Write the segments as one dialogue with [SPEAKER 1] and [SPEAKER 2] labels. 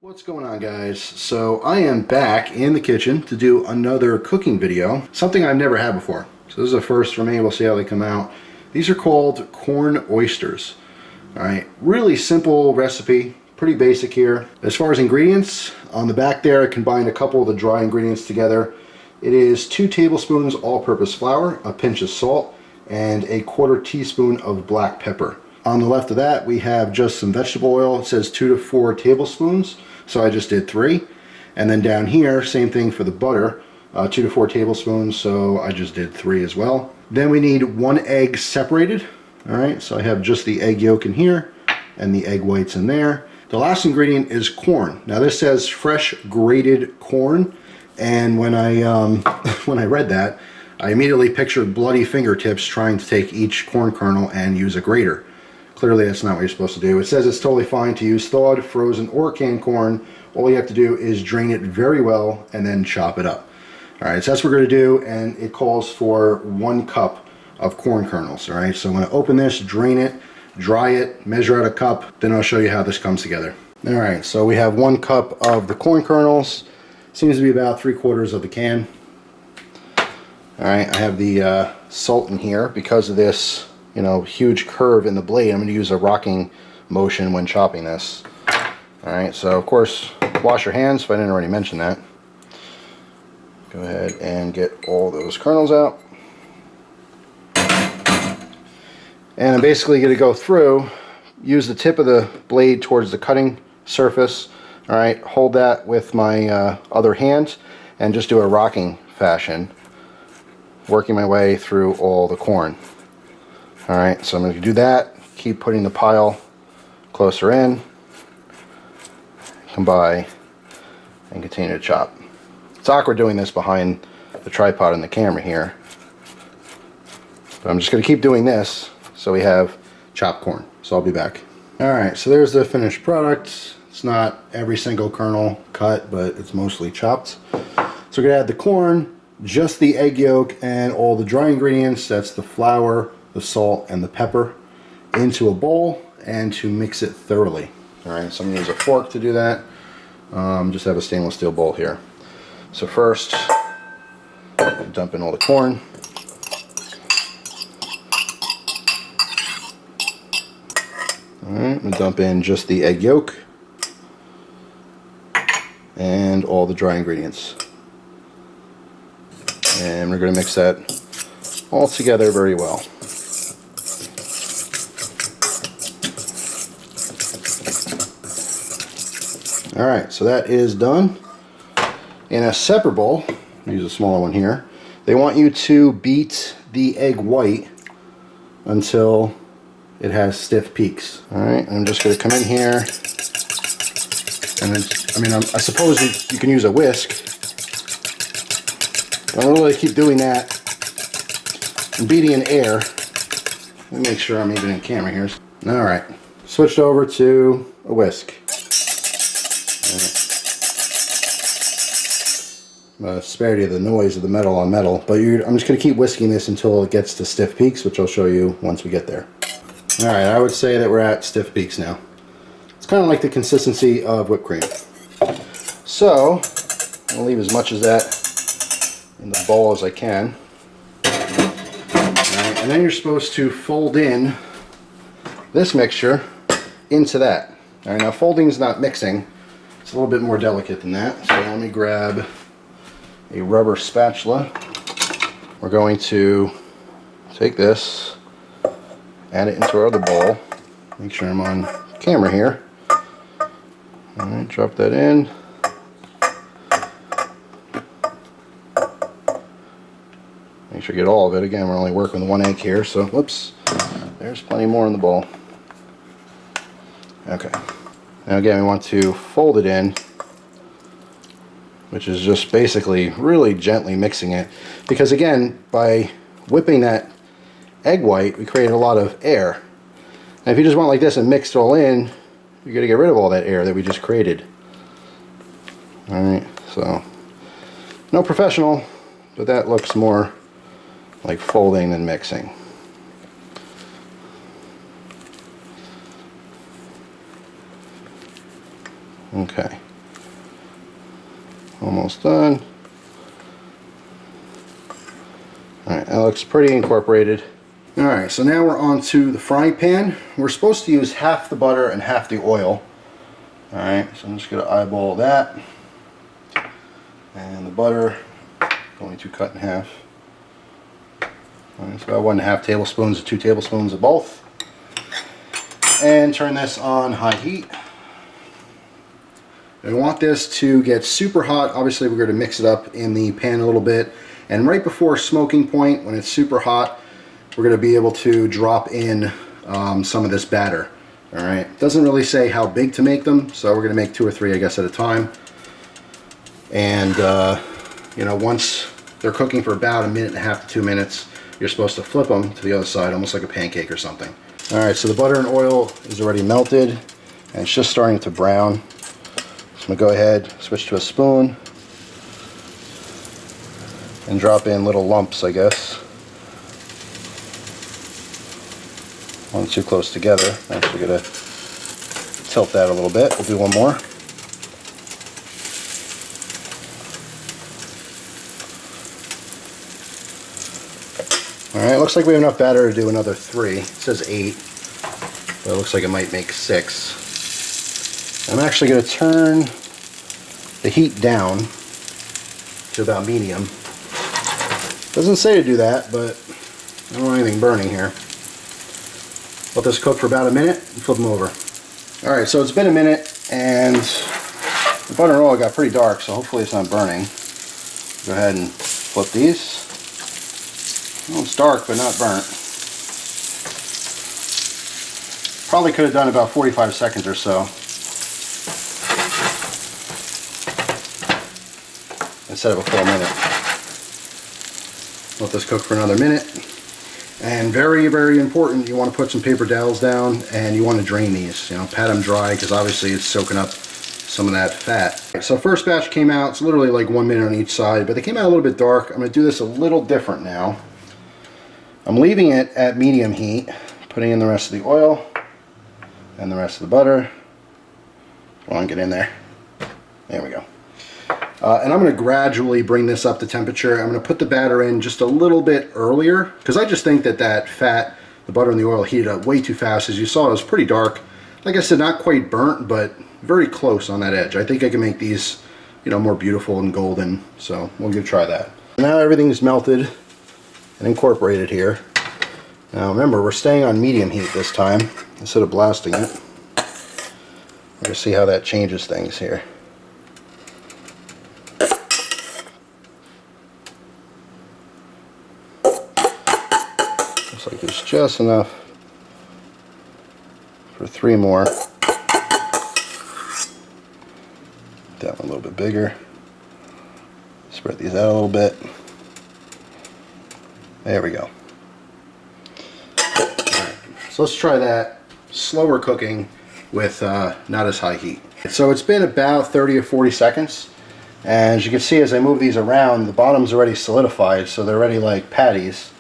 [SPEAKER 1] What's going on, guys? So I am back in the kitchen to do another cooking video, something I've never had before. So this is a first for me. We'll see how they come out. These are called corn oysters. All right, really simple recipe, pretty basic here. As far as ingredients, on the back there I combined a couple of the dry ingredients together. It is 2 tablespoons all-purpose flour, a pinch of salt, and a 1/4 teaspoon of black pepper. On the left of that we have just some vegetable oil. It says 2 to 4 tablespoons. So I just did 3. And then down here, same thing for the butter, 2 to 4 tablespoons, so I just did 3 as well. Then we need 1 egg separated. All right, so I have just the egg yolk in here and the egg whites in there. The last ingredient is corn. Now this says fresh grated corn, and when I when I read that, I immediately pictured bloody fingertips trying to take each corn kernel and use a grater. Clearly that's not what you're supposed to do. It says it's totally fine to use thawed, frozen, or canned corn. All you have to do is drain it very well and then chop it up. Alright, so that's what we're going to do, and it calls for 1 cup of corn kernels. Alright, so I'm going to open this, drain it, dry it, measure out a cup, then I'll show you how this comes together. Alright, so we have 1 cup of the corn kernels. Seems to be about 3/4 of the can. Alright, I have the salt in here because of this, you know, huge curve in the blade. I'm going to use a rocking motion when chopping this. Alright, so of course wash your hands if I didn't already mention that. Go ahead and get all those kernels out. And I'm basically going to go through, use the tip of the blade towards the cutting surface. Alright, hold that with my other hand and just do a rocking fashion, working my way through all the corn. Alright, so I'm going to do that, keep putting the pile closer in, come by, and continue to chop. It's awkward doing this behind the tripod and the camera here, but I'm just going to keep doing this so we have chopped corn. So I'll be back. Alright, so there's the finished product. It's not every single kernel cut, but it's mostly chopped. So we're going to add the corn, just the egg yolk, and all the dry ingredients. That's the flour, the salt, and the pepper, into a bowl and to mix it thoroughly. Alright, so I'm going to use a fork to do that. Just have a stainless steel bowl here. So first, dump in all the corn. Alright, I'm going to dump in just the egg yolk and all the dry ingredients. And we're going to mix that all together very well. Alright, so that is done. In a separate bowl, I'll use a smaller one here, they want you to beat the egg white until it has stiff peaks. Alright, I'm just going to come in here, and then, I suppose you can use a whisk. I don't really keep doing that. I'm beating in air. Let me make sure I'm even in camera here. Alright, switched over to a whisk. Spare you the noise of the metal on metal, but I'm just going to keep whisking this until it gets to stiff peaks, which I'll show you once we get there. Alright, I would say that we're at stiff peaks now. It's kind of like the consistency of whipped cream. So, I'll leave as much of that in the bowl as I can. Alright, and then you're supposed to fold in this mixture into that. Alright, now folding is not mixing. It's a little bit more delicate than that. So let me grab a rubber spatula. We're going to take this, add it into our other bowl. Make sure I'm on camera here. Alright, drop that in. Make sure you get all of it. Again, we're only working with 1 egg here, so whoops, there's plenty more in the bowl. Okay. Now again, we want to fold it in, which is just basically really gently mixing it, because again, by whipping that egg white, we created a lot of air. And if you just went like this and mixed it all in, you're going to get rid of all that air that we just created. Alright, so no professional, but that looks more like folding than mixing. Okay. Almost done. Alright, that looks pretty incorporated. Alright, so now we're on to the frying pan. We're supposed to use half the butter and half the oil. Alright, so I'm just going to eyeball that. And the butter, going to cut in half. It's about 1.5 tablespoons to 2 tablespoons of both. And turn this on high heat. I want this to get super hot. Obviously we're going to mix it up in the pan a little bit. And right before smoking point, when it's super hot, we're going to be able to drop in some of this batter. Alright, doesn't really say how big to make them, so we're going to make 2 or 3 I guess at a time. And you know, once they're cooking for about 1.5 to 2 minutes, you're supposed to flip them to the other side, almost like a pancake or something. Alright, so the butter and oil is already melted, and it's just starting to brown. So I'm going to go ahead, switch to a spoon, and drop in little lumps, I guess. One too close together. I'm actually going to tilt that a little bit. We'll do one more. Alright, looks like we have enough batter to do another 3. It says 8, but it looks like it might make 6. I'm actually going to turn the heat down to about medium. Doesn't say to do that, but I don't want anything burning here. Let this cook for about 1 minute and flip them over. Alright, so it's been 1 minute and the butter and oil got pretty dark, so hopefully it's not burning. Go ahead and flip these. Well, it's dark, but not burnt. Probably could have done about 45 seconds or so. Instead of a full minute. Let this cook for another minute. And very, very important, you want to put some paper towels down and you want to drain these. You know, pat them dry because obviously it's soaking up some of that fat. So first batch came out, it's literally like 1 minute on each side, but they came out a little bit dark. I'm going to do this a little different now. I'm leaving it at medium heat, putting in the rest of the oil and the rest of the butter. Come on, get in there. There we go. And I'm going to gradually bring this up to temperature. I'm going to put the batter in just a little bit earlier because I just think that that fat, the butter and the oil heated up way too fast. As you saw, it was pretty dark. Like I said, not quite burnt, but very close on that edge. I think I can make these, you know, more beautiful and golden. So we'll give it a try that. Now everything's melted and incorporated here. Now remember, we're staying on medium heat this time instead of blasting it. We're going to see how that changes things here. Looks like there's just enough for 3 more. That one a little bit bigger. Spread these out a little bit. There we go. Alright, so let's try that. Slower cooking with not as high heat. So it's been about 30 or 40 seconds. And as you can see, as I move these around, the bottom's already solidified, so they're already like patties.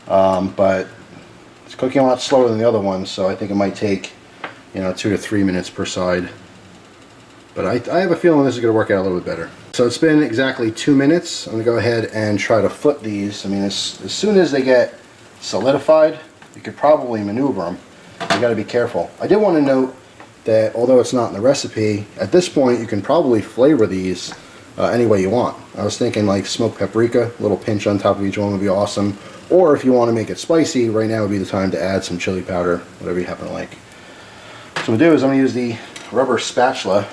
[SPEAKER 1] But it's cooking a lot slower than the other ones, so I think it might take, you know, 2 to 3 minutes per side. But I have a feeling this is going to work out a little bit better. So it's been exactly 2 minutes. I'm going to go ahead and try to flip these. I mean, as soon as they get solidified, you could probably maneuver them. You got to be careful. I did want to note that although it's not in the recipe, at this point you can probably flavor these any way you want. I was thinking like smoked paprika, a little pinch on top of each one would be awesome. Or if you want to make it spicy, right now would be the time to add some chili powder, whatever you happen to like. So what we'll do is I'm going to use the rubber spatula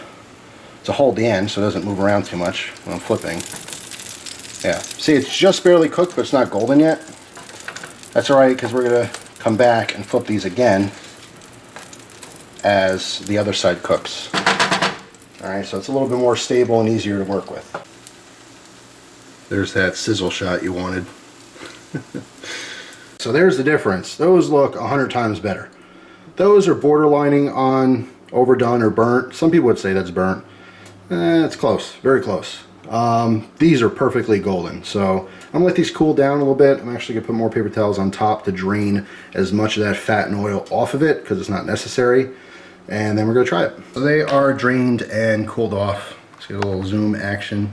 [SPEAKER 1] to hold the end so it doesn't move around too much when I'm flipping. Yeah, see, it's just barely cooked, but it's not golden yet. That's alright, because we're going to come back and flip these again as the other side cooks. Alright, so it's a little bit more stable and easier to work with. There's that sizzle shot you wanted. So there's the difference. Those look 100 times better. Those are borderlining on overdone or burnt. Some people would say that's burnt. It's close, very close. These are perfectly golden. So I'm gonna let these cool down a little bit. I'm actually gonna put more paper towels on top to drain as much of that fat and oil off of it because it's not necessary. And then we're gonna try it. So they are drained and cooled off. Let's get a little zoom action.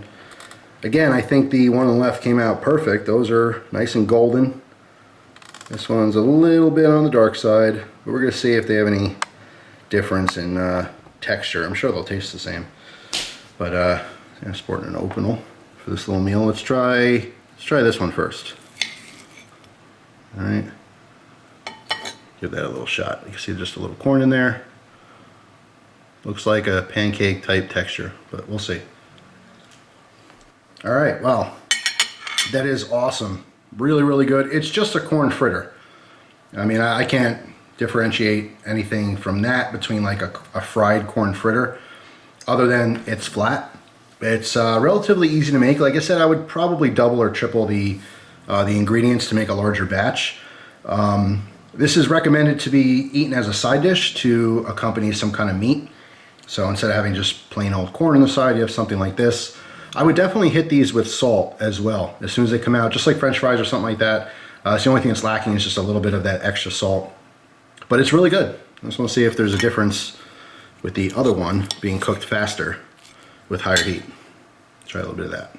[SPEAKER 1] Again, I think the one on the left came out perfect. Those are nice and golden. This one's a little bit on the dark side, but we're gonna see if they have any difference in texture. I'm sure they'll taste the same. But I'm sporting an opal for this little meal. Let's try this one first. All right, give that a little shot. You can see just a little corn in there. Looks like a pancake type texture, but we'll see. All right, well, that is awesome. Really, really good. It's just a corn fritter. I mean, I can't differentiate anything from that between like a fried corn fritter other than it's flat. It's relatively easy to make. Like I said, I would probably double or triple the ingredients to make a larger batch. This is recommended to be eaten as a side dish to accompany some kind of meat. So instead of having just plain old corn on the side, you have something like this. I would definitely hit these with salt as well as soon as they come out, just like French fries or something like that. It's the only thing that's lacking is just a little bit of that extra salt. But it's really good. I just want to see if there's a difference with the other one being cooked faster with higher heat. Try a little bit of that.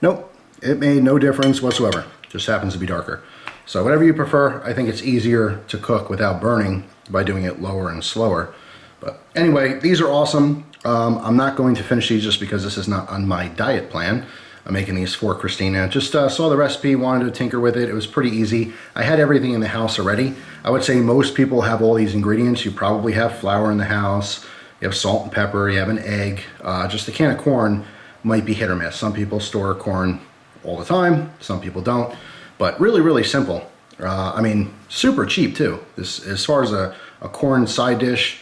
[SPEAKER 1] Nope, it made no difference whatsoever. Just happens to be darker. So whatever you prefer, I think it's easier to cook without burning by doing it lower and slower. But anyway, these are awesome. I'm not going to finish these just because this is not on my diet plan. I'm making these for Christina. Just saw the recipe, wanted to tinker with it. It was pretty easy. I had everything in the house already. I would say most people have all these ingredients. You probably have flour in the house. You have salt and pepper. You have an egg. Just a can of corn might be hit or miss. Some people store corn all the time. Some people don't. But really, really simple. I mean, super cheap too. As far as a corn side dish,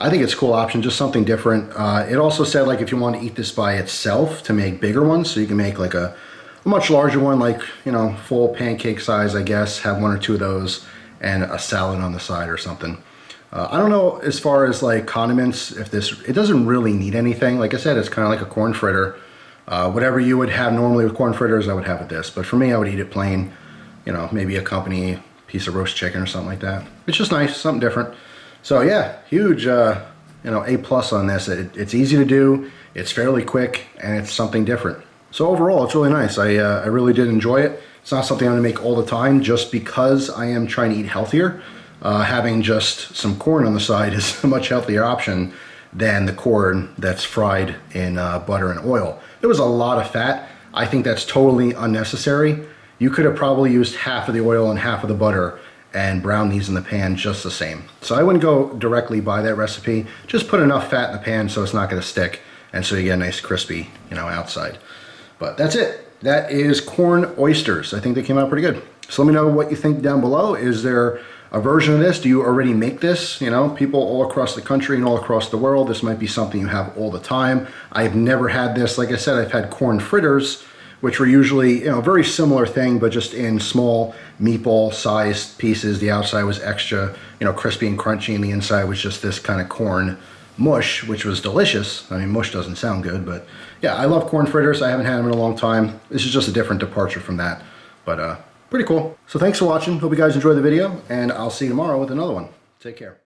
[SPEAKER 1] I think it's a cool option, just something different. It also said like if you want to eat this by itself to make bigger ones, so you can make like a much larger one, like, you know, full pancake size, I guess, have one or two of those and a salad on the side or something. I don't know as far as like condiments, if it doesn't really need anything. Like I said, it's kind of like a corn fritter. Whatever you would have normally with corn fritters, I would have with this. But for me, I would eat it plain, you know, maybe accompany a piece of roast chicken or something like that. It's just nice, something different. So yeah, huge, you know, A+ on this. It's easy to do, it's fairly quick, and it's something different. So overall, it's really nice. I really did enjoy it. It's not something I'm gonna make all the time just because I am trying to eat healthier. Having just some corn on the side is a much healthier option than the corn that's fried in butter and oil. There was a lot of fat. I think that's totally unnecessary. You could have probably used half of the oil and half of the butter and brown these in the pan just the same. So I wouldn't go directly by that recipe. Just put enough fat in the pan so it's not gonna stick, and so you get a nice crispy, you know, outside. But that's it. That is corn oysters. I think they came out pretty good. So let me know what you think down below. Is there a version of this? Do you already make this? You know, people all across the country and all across the world, this might be something you have all the time. I've never had this. Like I said, I've had corn fritters, which were usually, you know, very similar thing, but just in small meatball-sized pieces. The outside was extra, you know, crispy and crunchy, and the inside was just this kind of corn mush, which was delicious. I mean, mush doesn't sound good, but yeah, I love corn fritters. I haven't had them in a long time. This is just a different departure from that, but pretty cool. So thanks for watching. Hope you guys enjoyed the video, and I'll see you tomorrow with another one. Take care.